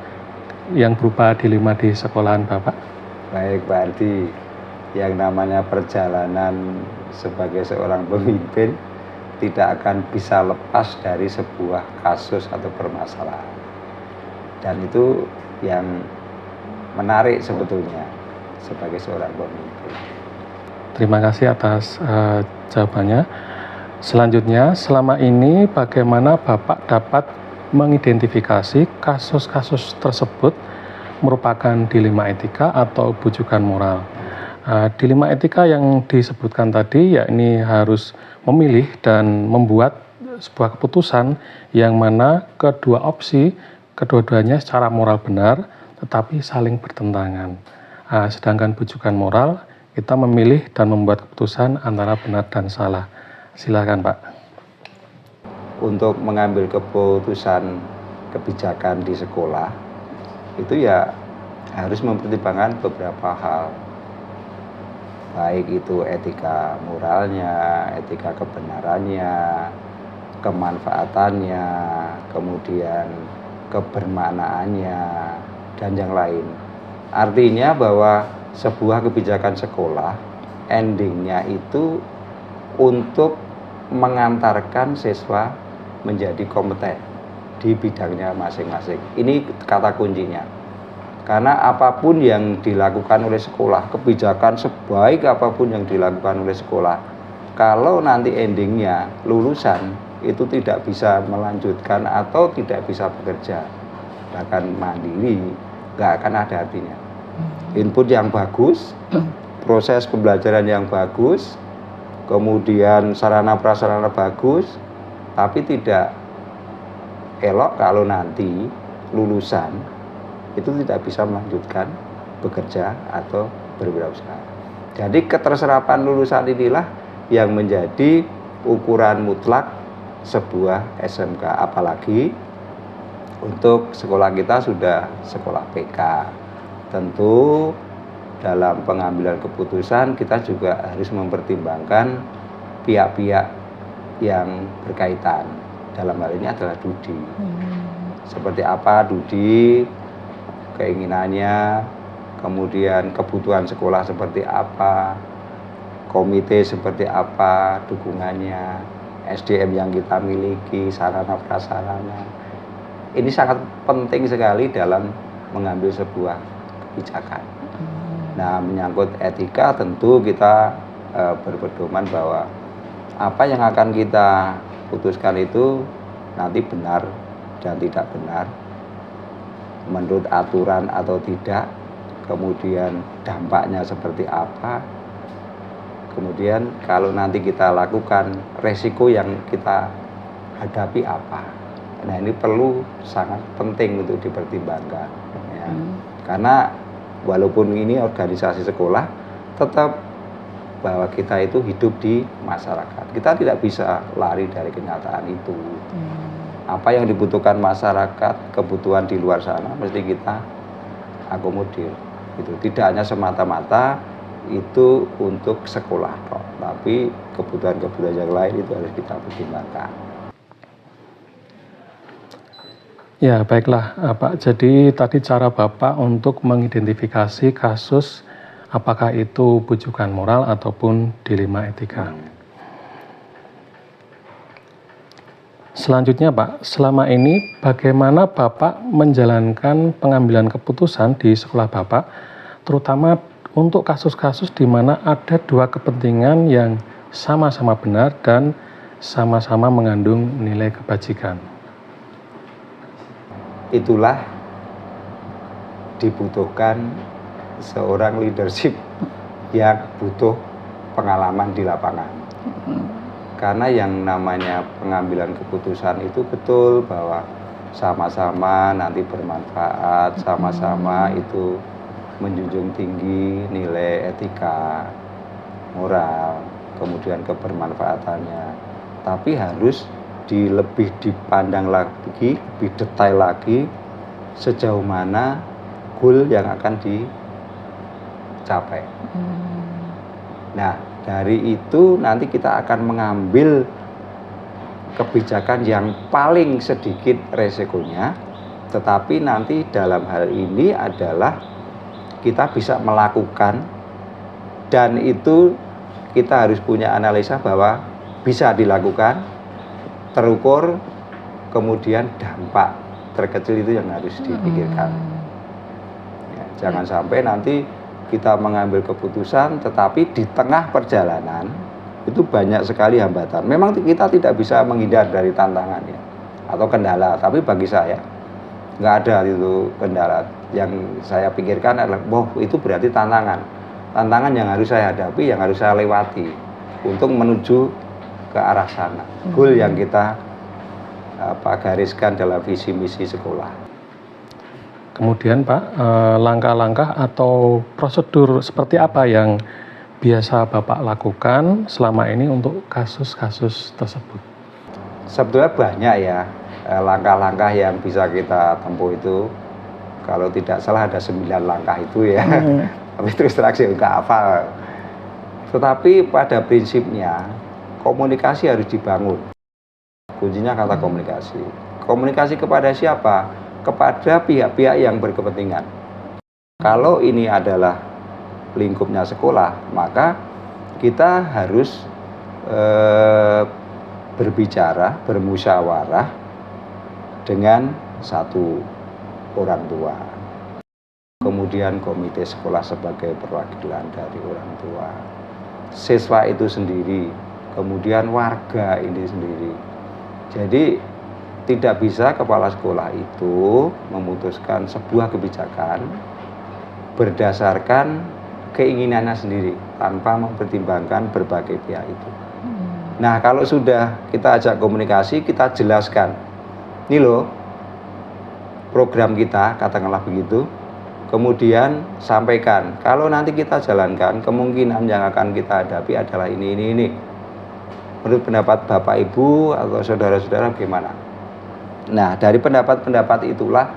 yang berupa dilema di sekolahan Bapak? Baik, Pak Ardi. Yang namanya perjalanan sebagai seorang pemimpin tidak akan bisa lepas dari sebuah kasus atau permasalahan. Dan itu yang menarik sebetulnya sebagai seorang pemimpin. Terima kasih atas jawabannya. Selanjutnya, selama ini bagaimana Bapak dapat mengidentifikasi kasus-kasus tersebut merupakan dilema etika atau bujukan moral? Dilema etika yang disebutkan tadi, yakni harus memilih dan membuat sebuah keputusan yang mana kedua opsi, kedua-duanya secara moral benar, tetapi saling bertentangan. Sedangkan bujukan moral, kita memilih dan membuat keputusan antara benar dan salah. Silakan Pak. Untuk mengambil keputusan kebijakan di sekolah itu ya harus mempertimbangkan beberapa hal, baik itu etika moralnya, etika kebenarannya, kemanfaatannya, kemudian kebermaknaannya, dan yang lain. Artinya bahwa sebuah kebijakan sekolah endingnya itu untuk mengantarkan siswa menjadi kompeten di bidangnya masing-masing. Ini kata kuncinya. Karena apapun yang dilakukan oleh sekolah, kebijakan sebaik apapun yang dilakukan oleh sekolah, kalau nanti endingnya lulusan itu tidak bisa melanjutkan atau tidak bisa bekerja, bahkan mandiri, nggak akan ada artinya. Input yang bagus, proses pembelajaran yang bagus, kemudian sarana prasarana bagus, tapi tidak elok kalau nanti lulusan itu tidak bisa melanjutkan bekerja atau berwirausaha. Jadi keterserapan lulusan inilah yang menjadi ukuran mutlak sebuah SMK, apalagi untuk sekolah kita sudah sekolah PK. Tentu dalam pengambilan keputusan kita juga harus mempertimbangkan pihak-pihak yang berkaitan. Dalam hal ini adalah Dudi. Seperti apa Dudi, keinginannya, kemudian kebutuhan sekolah seperti apa, komite seperti apa, dukungannya, SDM yang kita miliki, sarana prasarana. Ini sangat penting sekali dalam mengambil sebuah kebijakan. Nah, menyangkut etika tentu kita berpedoman bahwa apa yang akan kita putuskan itu nanti benar dan tidak benar, menurut aturan atau tidak, kemudian dampaknya seperti apa, kemudian kalau nanti kita lakukan resiko yang kita hadapi apa. Nah, ini perlu sangat penting untuk dipertimbangkan ya. Karena walaupun ini organisasi sekolah, tetap bahwa kita itu hidup di masyarakat. Kita tidak bisa lari dari kenyataan itu. Apa yang dibutuhkan masyarakat, kebutuhan di luar sana mesti kita akomodir. Gitu. Tidak hanya semata-mata itu untuk sekolah, tapi kebutuhan-kebutuhan yang lain itu harus kita pertimbangkan. Ya, baiklah Pak. Jadi tadi cara Bapak untuk mengidentifikasi kasus apakah itu bujukan moral ataupun dilema etika. Selanjutnya Pak, selama ini bagaimana Bapak menjalankan pengambilan keputusan di sekolah Bapak, terutama untuk kasus-kasus di mana ada dua kepentingan yang sama-sama benar dan sama-sama mengandung nilai kebajikan? Itulah dibutuhkan seorang leadership yang butuh pengalaman di lapangan. Karena yang namanya pengambilan keputusan itu betul bahwa sama-sama nanti bermanfaat, sama-sama itu menjunjung tinggi nilai etika, moral, kemudian kebermanfaatannya. Tapi harus lebih dipandang lagi, lebih detail lagi sejauh mana goal yang akan dicapai. Nah, dari itu nanti kita akan mengambil kebijakan yang paling sedikit resikonya, tetapi nanti dalam hal ini adalah kita bisa melakukan, dan itu kita harus punya analisa bahwa bisa dilakukan, terukur, kemudian dampak terkecil itu yang harus dipikirkan. Ya, jangan sampai nanti kita mengambil keputusan tetapi di tengah perjalanan itu banyak sekali hambatan. Memang kita tidak bisa menghindar dari tantangannya atau kendala, tapi bagi saya nggak ada itu kendala. Yang saya pikirkan adalah, itu berarti tantangan yang harus saya hadapi, yang harus saya lewati untuk menuju ke arah sana, goal yang kita gariskan dalam visi misi sekolah. Kemudian Pak, langkah-langkah atau prosedur seperti apa yang biasa Bapak lakukan selama ini untuk kasus-kasus tersebut? Sebetulnya banyak ya langkah-langkah yang bisa kita tempuh itu. Kalau tidak salah ada 9 langkah itu ya. Tapi terus terang saya nggak hafal. Tetapi pada prinsipnya komunikasi harus dibangun. Kuncinya kata komunikasi. Komunikasi kepada siapa? Kepada pihak-pihak yang berkepentingan. Kalau ini adalah lingkupnya sekolah, maka kita harus berbicara, bermusyawarah dengan satu orang tua. Kemudian komite sekolah sebagai perwakilan dari orang tua. Siswa itu sendiri, kemudian warga ini sendiri. Jadi tidak bisa kepala sekolah itu memutuskan sebuah kebijakan berdasarkan keinginannya sendiri tanpa mempertimbangkan berbagai pihak itu. Nah, kalau sudah kita ajak komunikasi, kita jelaskan ini loh program kita, katakanlah begitu. Kemudian sampaikan, kalau nanti kita jalankan, kemungkinan yang akan kita hadapi adalah ini. Menurut pendapat Bapak Ibu atau saudara-saudara bagaimana? Nah, dari pendapat-pendapat itulah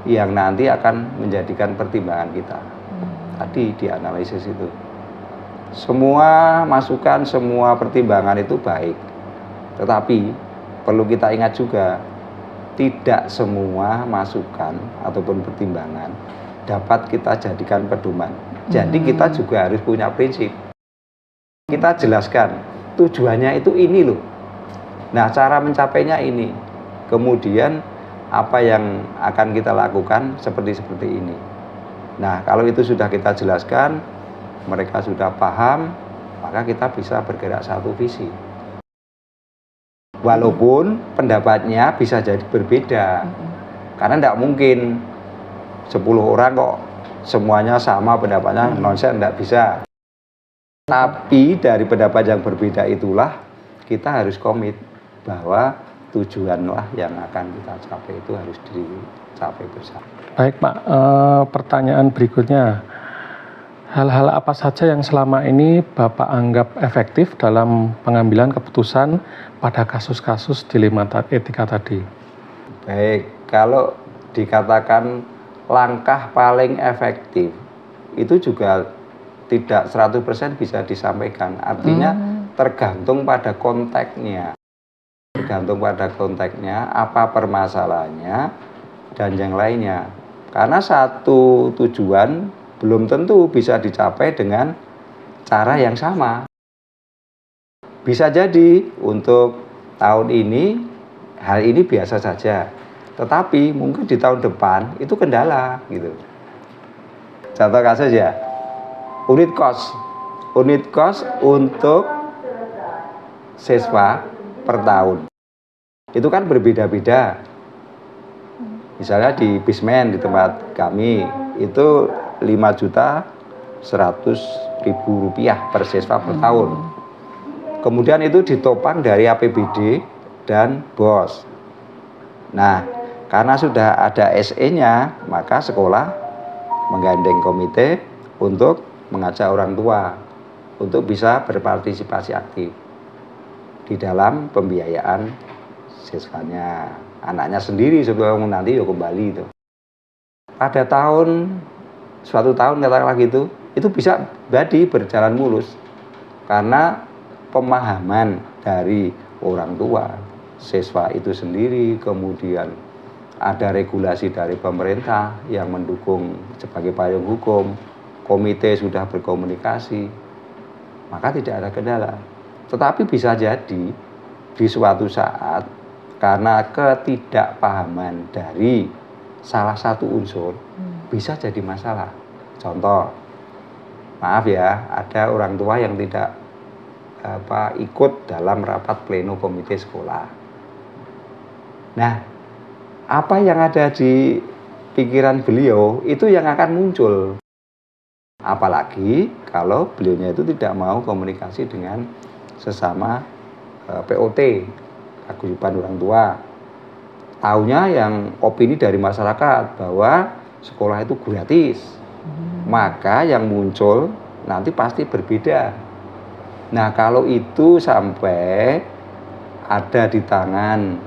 yang nanti akan menjadikan pertimbangan kita. Tadi dianalisis itu. Semua masukan, semua pertimbangan itu baik. Tetapi perlu kita ingat juga, tidak semua masukan ataupun pertimbangan dapat kita jadikan pedoman. Jadi kita juga harus punya prinsip. Kita jelaskan tujuannya itu ini loh. Nah, cara mencapainya ini. Kemudian apa yang akan kita lakukan seperti ini. Nah, kalau itu sudah kita jelaskan, mereka sudah paham, maka kita bisa bergerak satu visi. Walaupun pendapatnya bisa jadi berbeda. Karena tidak mungkin 10 orang kok semuanya sama pendapatnya, nonsen, tidak bisa. Tapi dari pendapat yang berbeda itulah kita harus komit bahwa tujuanlah yang akan kita capai itu harus dicapai bersama. Baik Pak, pertanyaan berikutnya. Hal-hal apa saja yang selama ini Bapak anggap efektif dalam pengambilan keputusan pada kasus-kasus dilema etika tadi? Baik, kalau dikatakan langkah paling efektif itu juga tidak 100% bisa disampaikan. Artinya tergantung pada konteksnya. Tergantung pada konteksnya, apa permasalahannya, dan yang lainnya. Karena satu tujuan belum tentu bisa dicapai dengan cara yang sama. Bisa jadi untuk tahun ini, hal ini biasa saja. Tetapi mungkin di tahun depan itu kendala gitu. Contoh kasus ya, unit kos untuk siswa per tahun itu kan berbeda-beda. Misalnya di Bismen di tempat kami itu 5.100.000 rupiah per siswa per tahun. Kemudian itu ditopang dari APBD dan BOS. Nah, karena sudah ada SE-nya, maka sekolah menggandeng komite untuk mengajak orang tua untuk bisa berpartisipasi aktif di dalam pembiayaan siswanya. Anaknya sendiri sebelum nanti ya kembali itu. Pada suatu tahun katakanlah gitu, itu bisa jadi berjalan mulus karena pemahaman dari orang tua, siswa itu sendiri, kemudian ada regulasi dari pemerintah yang mendukung sebagai payung hukum, komite sudah berkomunikasi, maka tidak ada kendala. Tetapi bisa jadi di suatu saat karena ketidakpahaman dari salah satu unsur bisa jadi masalah. Contoh, maaf ya, ada orang tua yang tidak ikut dalam rapat pleno komite sekolah. Nah, apa yang ada di pikiran beliau itu yang akan muncul. Apalagi kalau beliaunya itu tidak mau komunikasi dengan sesama POT, paguyuban orang tua. Taunya yang opini dari masyarakat bahwa sekolah itu gratis. Maka yang muncul nanti pasti berbeda. Nah, kalau itu sampai ada di tangan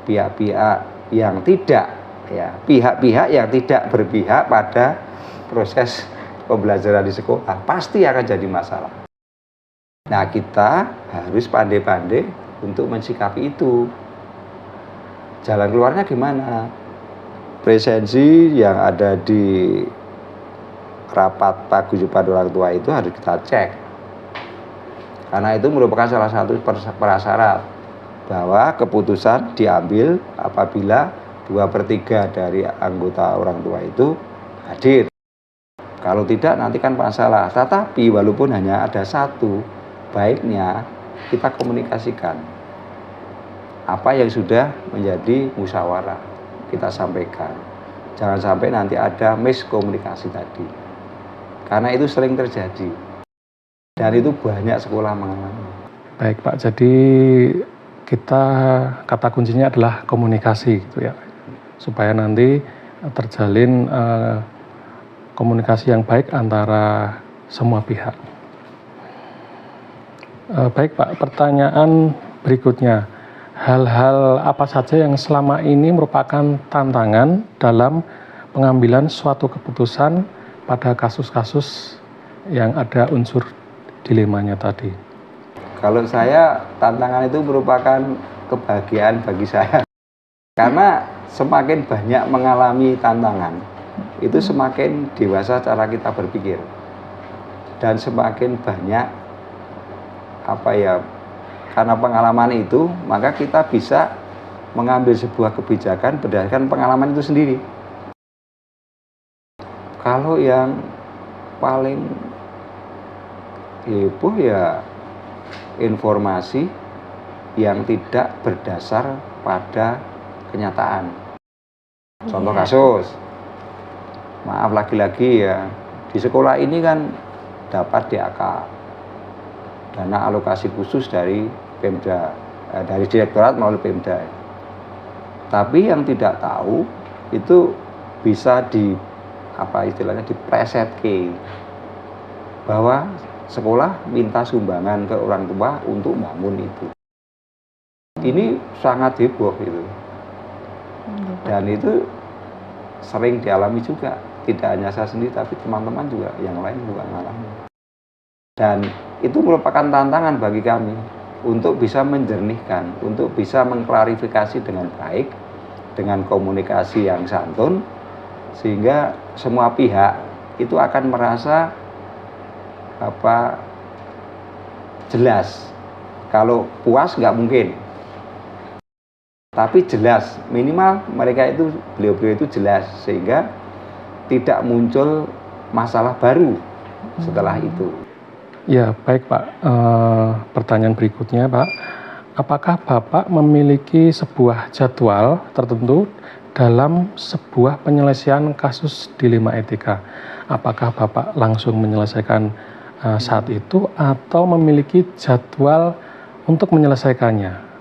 pihak-pihak yang tidak, ya, pihak-pihak yang tidak berpihak pada proses pembelajaran di sekolah, pasti akan jadi masalah. Nah, kita harus pandai-pandai untuk mensikapi itu. Jalan keluarnya gimana? Presensi yang ada di rapat paguyuban orang tua itu harus kita cek. Karena itu merupakan salah satu prasyarat bahwa keputusan diambil apabila 2/3 dari anggota orang tua itu hadir. Kalau tidak nanti kan masalah. Tetapi walaupun hanya ada satu, baiknya kita komunikasikan apa yang sudah menjadi musyawarah, kita sampaikan. Jangan sampai nanti ada miskomunikasi tadi. Karena itu sering terjadi. Dan itu banyak sekolah mengalami. Baik Pak, jadi kita kata kuncinya adalah komunikasi gitu ya, supaya nanti terjalin komunikasi yang baik antara semua pihak. Baik Pak, pertanyaan berikutnya, hal-hal apa saja yang selama ini merupakan tantangan dalam pengambilan suatu keputusan pada kasus-kasus yang ada unsur dilemanya tadi? Kalau saya, tantangan itu merupakan kebahagiaan bagi saya. Karena semakin banyak mengalami tantangan, itu semakin dewasa cara kita berpikir. Dan semakin banyak, karena pengalaman itu, maka kita bisa mengambil sebuah kebijakan berdasarkan pengalaman itu sendiri. Kalau yang paling heboh ya informasi yang tidak berdasar pada kenyataan. Contoh kasus, maaf lagi-lagi ya, di sekolah ini kan dapat DAK, dana alokasi khusus dari Pemda, dari Direktorat melalui Pemda. Tapi yang tidak tahu itu bisa dipresetke bahwa sekolah minta sumbangan ke orang tua untuk bangun itu. Ini sangat heboh itu. Dan itu sering dialami juga. Tidak hanya saya sendiri, tapi teman-teman juga, yang lain juga mengalami. Dan itu merupakan tantangan bagi kami untuk bisa menjernihkan, untuk bisa mengklarifikasi dengan baik, dengan komunikasi yang santun, sehingga semua pihak itu akan merasa jelas. Kalau puas nggak mungkin, tapi jelas, minimal mereka itu, beliau-beliau itu jelas, sehingga tidak muncul masalah baru setelah itu. Ya, baik Pak. Pertanyaan berikutnya Pak, apakah Bapak memiliki sebuah jadwal tertentu dalam sebuah penyelesaian kasus dilema etika? Apakah Bapak langsung menyelesaikan saat itu atau memiliki jadwal untuk menyelesaikannya?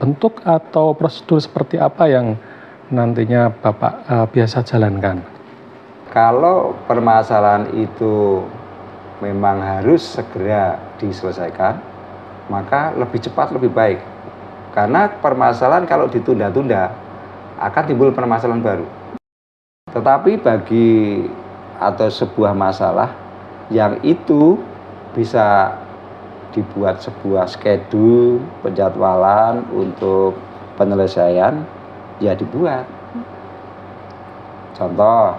Bentuk atau prosedur seperti apa yang nantinya Bapak biasa jalankan? Kalau permasalahan itu memang harus segera diselesaikan, maka lebih cepat lebih baik. Karena permasalahan kalau ditunda-tunda akan timbul permasalahan baru. Tetapi bagi atau sebuah masalah yang itu bisa dibuat sebuah schedule, penjadwalan untuk penyelesaian, ya dibuat. Contoh,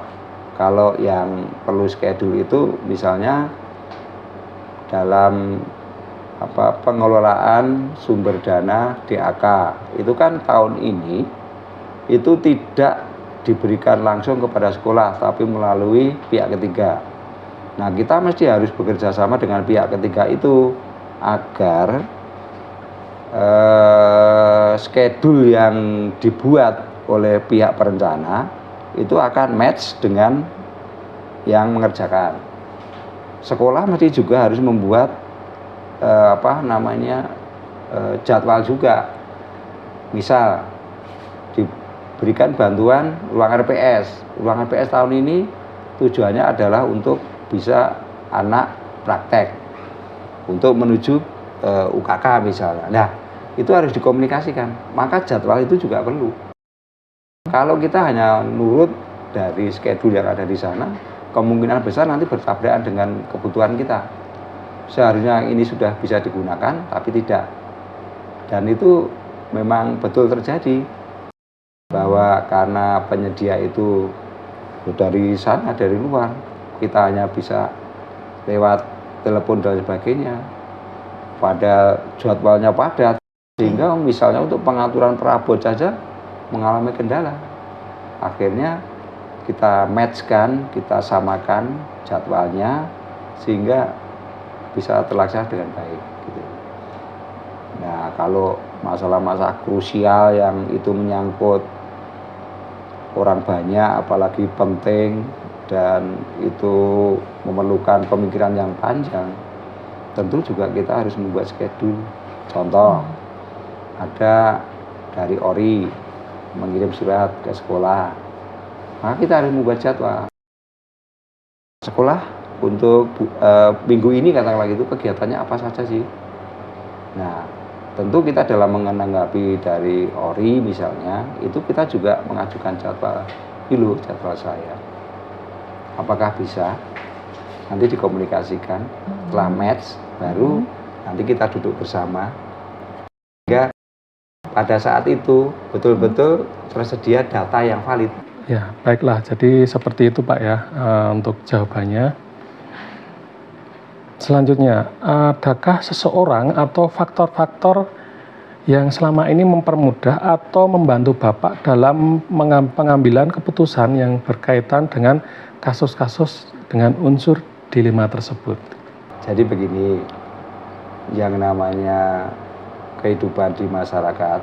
kalau yang perlu schedule itu misalnya dalam pengelolaan sumber dana DAK, itu kan tahun ini itu tidak diberikan langsung kepada sekolah, tapi melalui pihak ketiga. Nah, kita mesti harus bekerja sama dengan pihak ketiga itu agar schedule yang dibuat oleh pihak perencana itu akan match dengan yang mengerjakan. Sekolah mesti juga harus membuat jadwal juga. Misal diberikan bantuan ruang RPS. Ruang RPS tahun ini tujuannya adalah untuk bisa anak praktek untuk menuju UKK misalnya. Nah, itu harus dikomunikasikan. Maka jadwal itu juga perlu. Kalau kita hanya nurut dari schedule yang ada di sana, kemungkinan besar nanti bertabrakan dengan kebutuhan kita. Seharusnya ini sudah bisa digunakan, tapi tidak. Dan itu memang betul terjadi, bahwa karena penyedia itu dari sana, dari luar, kita hanya bisa lewat telepon dan sebagainya, pada jadwalnya padat, sehingga misalnya untuk pengaturan perabot saja mengalami kendala. Akhirnya kita matchkan, kita samakan jadwalnya sehingga bisa terlaksana dengan baik gitu. Nah, kalau masalah-masalah krusial yang itu menyangkut orang banyak, apalagi penting dan itu memerlukan pemikiran yang panjang, tentu juga kita harus membuat schedule. Contoh, ada dari ORI mengirim surat ke sekolah, maka kita harus membuat jadwal. Sekolah untuk minggu ini katakanlah gitu kegiatannya apa saja sih. Nah, tentu kita dalam menanggapi dari ORI misalnya, itu kita juga mengajukan jadwal. Ini jadwal saya. Apakah bisa? Nanti dikomunikasikan, setelah match baru nanti kita duduk bersama. Sehingga pada saat itu betul-betul tersedia data yang valid. Ya, baiklah. Jadi seperti itu Pak ya untuk jawabannya. Selanjutnya, adakah seseorang atau faktor-faktor yang selama ini mempermudah atau membantu Bapak dalam pengambilan keputusan yang berkaitan dengan kasus-kasus dengan unsur dilema tersebut? Jadi begini, yang namanya kehidupan di masyarakat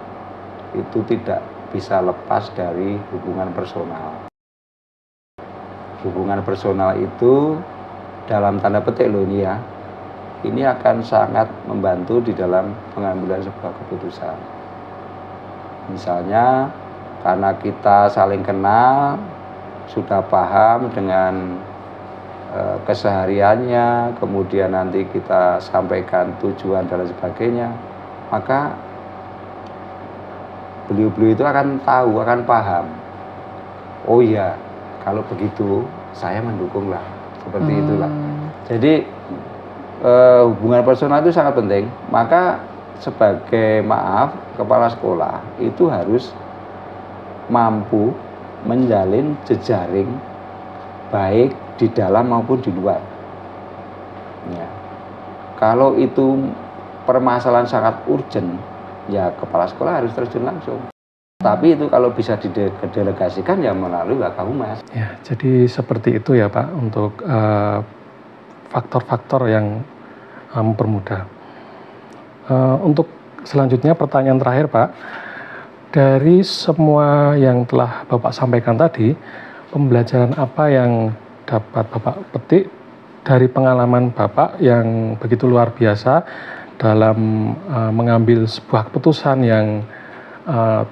itu tidak bisa lepas dari hubungan personal. Hubungan personal itu dalam tanda petik loh ini ya, ini akan sangat membantu di dalam pengambilan sebuah keputusan. Misalnya karena kita saling kenal, sudah paham dengan kesehariannya, kemudian nanti kita sampaikan tujuan dan lain sebagainya, maka beliau-beliau itu akan tahu, akan paham. Oh iya, kalau begitu saya mendukung lah, seperti itulah. Jadi hubungan personal itu sangat penting. Maka sebagai kepala sekolah itu harus mampu menjalin jejaring baik di dalam maupun di luar. Ya. Kalau itu permasalahan sangat urgent, ya kepala sekolah harus terjun langsung. Tapi itu kalau bisa didelegasikan ya melalui Wakahumas. Ya, jadi seperti itu ya Pak untuk faktor-faktor yang mempermudah. Untuk selanjutnya pertanyaan terakhir Pak, dari semua yang telah Bapak sampaikan tadi, pembelajaran apa yang dapat Bapak petik dari pengalaman Bapak yang begitu luar biasa dalam mengambil sebuah keputusan yang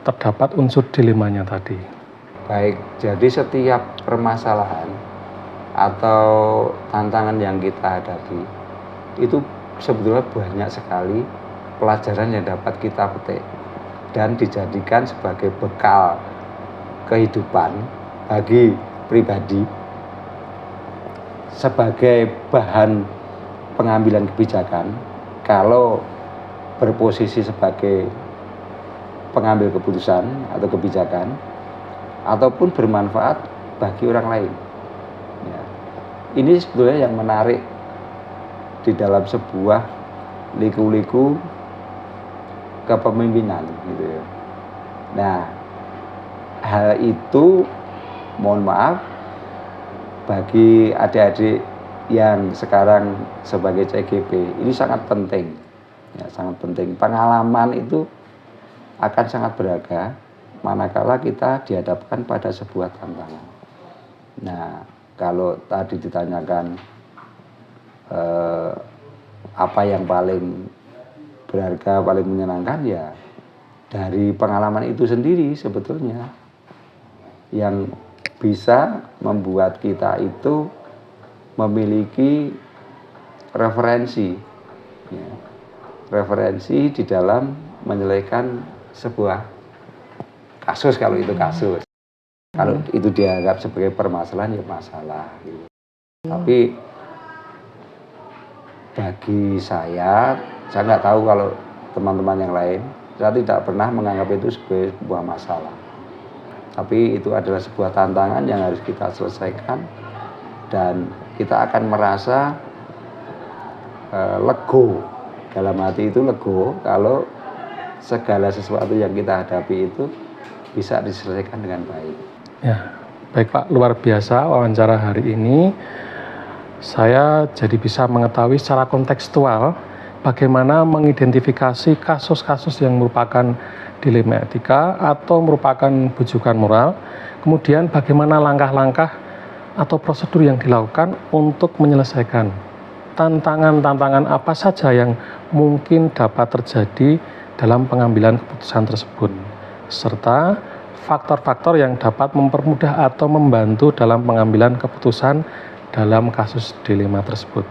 terdapat unsur dilemanya tadi? Baik, jadi setiap permasalahan atau tantangan yang kita hadapi itu sebetulnya banyak sekali pelajaran yang dapat kita petik dan dijadikan sebagai bekal kehidupan bagi pribadi, sebagai bahan pengambilan kebijakan kalau berposisi sebagai pengambil keputusan atau kebijakan, ataupun bermanfaat bagi orang lain. Ya. Ini sebetulnya yang menarik di dalam sebuah liku-liku kepemimpinan, gitu ya. Nah, hal itu mohon maaf bagi adik-adik yang sekarang sebagai CGP ini sangat penting, ya, sangat penting. Pengalaman itu akan sangat berharga manakala kita dihadapkan pada sebuah tantangan. Nah, kalau tadi ditanyakan apa yang paling berharga, paling menyenangkan, ya dari pengalaman itu sendiri sebetulnya yang bisa membuat kita itu memiliki referensi, ya, referensi di dalam menyelesaikan sebuah kasus, kalau itu kasus. Kalau itu dianggap sebagai permasalahan, ya masalah. Gitu. Tapi bagi saya nggak tahu kalau teman-teman yang lain, saya tidak pernah menganggap itu sebagai sebuah masalah. Tapi itu adalah sebuah tantangan yang harus kita selesaikan, dan kita akan merasa lego, dalam hati itu lego kalau segala sesuatu yang kita hadapi itu bisa diselesaikan dengan baik. Ya, baik Pak, luar biasa wawancara hari ini. Saya jadi bisa mengetahui secara kontekstual bagaimana mengidentifikasi kasus-kasus yang merupakan dilema etika atau merupakan bujukan moral. Kemudian bagaimana langkah-langkah atau prosedur yang dilakukan untuk menyelesaikan tantangan-tantangan apa saja yang mungkin dapat terjadi dalam pengambilan keputusan tersebut, serta faktor-faktor yang dapat mempermudah atau membantu dalam pengambilan keputusan dalam kasus dilema tersebut.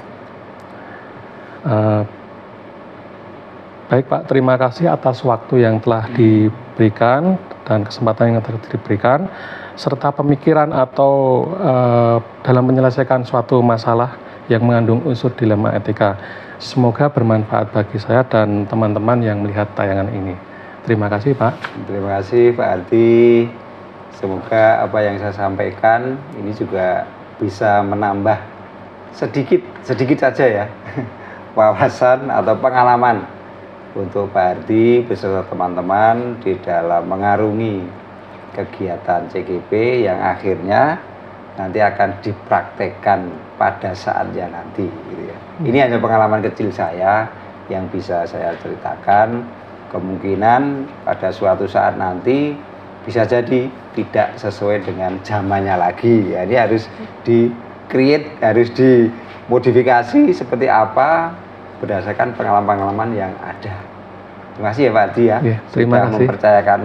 Baik Pak, terima kasih atas waktu yang telah diberikan dan kesempatan yang telah diberikan, serta pemikiran atau dalam menyelesaikan suatu masalah yang mengandung unsur dilema etika. Semoga bermanfaat bagi saya dan teman-teman yang melihat tayangan ini. Terima kasih Pak. Terima kasih Pak Ardi. Semoga apa yang saya sampaikan ini juga bisa menambah sedikit saja ya wawasan atau pengalaman untuk Pak Ardi beserta teman-teman di dalam mengarungi kegiatan CGP yang akhirnya nanti akan dipraktekkan pada saatnya nanti gitu ya. Ini hanya pengalaman kecil saya yang bisa saya ceritakan. Kemungkinan pada suatu saat nanti bisa jadi tidak sesuai dengan zamannya lagi ya. Ini harus di-create, harus dimodifikasi seperti apa berdasarkan pengalaman-pengalaman yang ada. Terima kasih ya Pak Ardi ya, terima sudah kasih. mempercayakan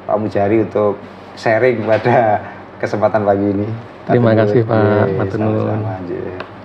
Pak Mujari untuk sharing pada kesempatan pagi ini. Terima kasih Pak Matur nuwun. Matur nuwun. Sama-sama, Nggih.